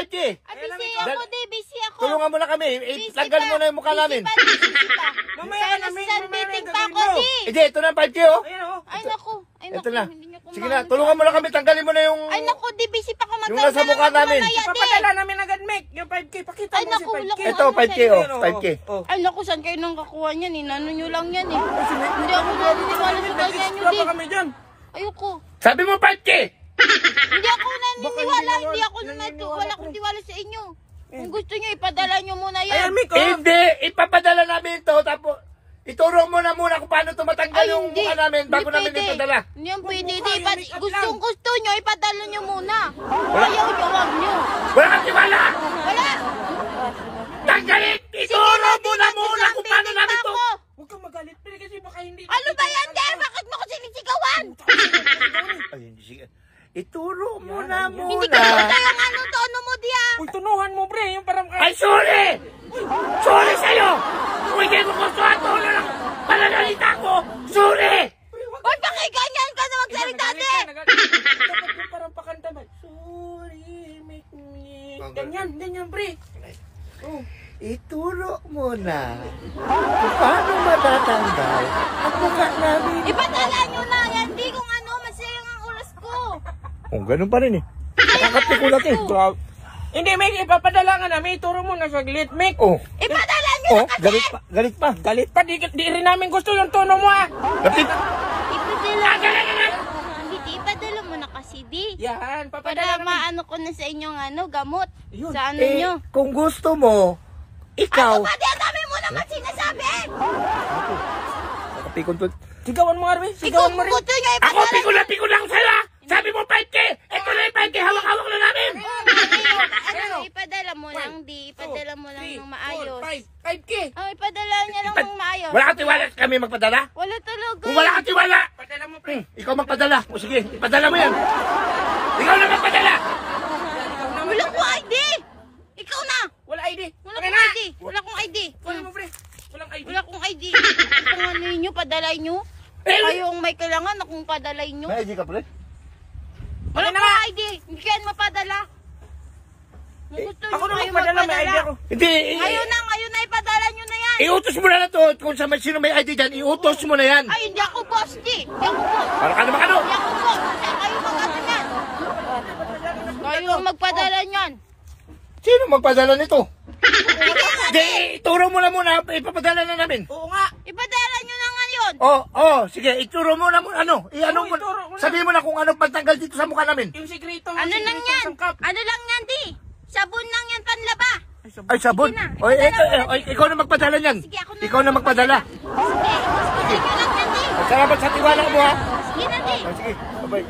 5K. Busy ako, di. Busy ako. Tulungan mo na kami. Tanggal mo na yung mukha namin. Mamaya ka namin. Meeting pa ako, di. Hindi, ito na ang 5K, oh. Ayan o. Ay, naku. Ito na. Sige na, tulungan mo na kami. Tanggalin mo na yung... Ay, naku, di. Busy pa ako Yung nasa mukha namin. Papadala namin agad, Mek. Yung 5K. Pakita Ay, mo si naku, 5K. naku. Ito, 5K, oh. 5K. Ay, naku, saan kayo nang kakuha niyan? Inano nyo lang yan, eh. Hindi ako naniniwala sa ganyan nyo, Wala di. pa kami dyan. Ayoko. Sabi mo 5K. Hindi ako naniniwala. Wala akong tiwala sa inyo. Kung gusto nyo, ipadala nyo muna Ayan, yan. Mek, oh. Hindi, ipapadala namin ito. Tapos, ituro mo na muna kung paano tumatanggal yung mukha namin bago namin ipadala. Hindi yan pwede. Mukha, yung make-up lang. Gusto nyo, ipadala nyo muna. Ayaw nyo, wag nyo. Wala kang tiwala. Wala. Tanggalin! Ituro mo na muna kung paano namin ito. Huwag kang magalit, pero kasi baka hindi... Ano ba yan, Der? Bakit mo ko sinisigawan? Ay, hindi sige. Ituro mo na Hindi ka muna. gusto yung ano tono mo diyan. Uy, tunuhan mo, pre. Yung parang... Ay, sorry! Sorry sa'yo! Kung hindi mo gusto ang tono ng pananalita ko, sorry! Huwag pakiganyan ka na magsalita, De. Dapat yung parang pakanta ba? Sorry, make me... Ganyan, pre. Oh. Ituro mo na kung paano matatanggal ang mukha namin. Ipadala nyo na yan. Di kung ano, masayang ang oras ko. Oh, ganun pa rin eh. Nakakatikulat eh. Hindi, Mek. Ipapadala nga namin. Ituro mo na saglit, Mek. Oh, Ipadala nyo oh, na kasi. galit pa, galit pa. Galit pa. Di rin namin gusto yung tono mo, ah. Lapit. Ipadala mo na kasi, Di. Yan, papadala Para namin. maano ko na sa inyong ano, gamot. Yun. Sa ano Eh, nyo. kung gusto mo, ikaw. Ano ba? Di, ang dami mo naman sinasabi. Nakapikon to. Sigawan mo, Arby. Ikaw Sigawan mo rin. gusto nyo Ako, ipadala. pikon lang sa'yo. Sabi mo 5K. Ito na yung 5K. Hawak-hawak na namin. Ano, ipadala mo lang, Di. Ipadala mo lang ng maayos. 5K. Oh, ipadala niya lang ng maayos. Wala kang tiwala kami magpadala? Wala talaga. Kung wala kang tiwala, Padala mo, pre. ikaw magpadala. O sige, ipadala mo yan. Ikaw na magpadala. Wala ko ID. Ikaw na. Wala ID. Wala kong ID. Wala kong ID. Wala mo, pre. Walang ID. Wala kong ID. Kung ano nyo, padalay nyo. Kayong may kailangan akong padalay nyo. May ID ka pala? Wala Okay na kong nga. ID. Hindi kayo mapadala. Kung gusto nyo Ako na kayo magpadala, may ID ako. Hindi. Ngayon na ipadala nyo na yan. Iutos mo na to. Kung sino may ID dyan, iutos mo na yan. Ay, hindi ako boss, Di. Hindi ako boss. Para ka naman ano? Hindi ako boss. Kayo mag-ano yan. Kayo ang magpadala nyan. Sino magpadala nito? Sige nga. Hindi, ituro mo na muna. Ipapadala na namin. Oo nga. Ipadala nyo na ngayon. Sige, ituro mo na muna. Ano mo, ituro mo na. sabihin mo na kung ano pagtanggal dito sa mukha namin. Yung sikreto. Ano lang yan? Ano lang yan, Di? Sabon lang yan, panlaba. Ay, sabon. Sige na. Oy, ikaw na magpadala niyan. Sige, ako na. Ikaw na magpadala. Sige, gusto nyo lang yan, Di. Salamat sa tiwala mo ha. Sige na, Di. Sige, bye-bye.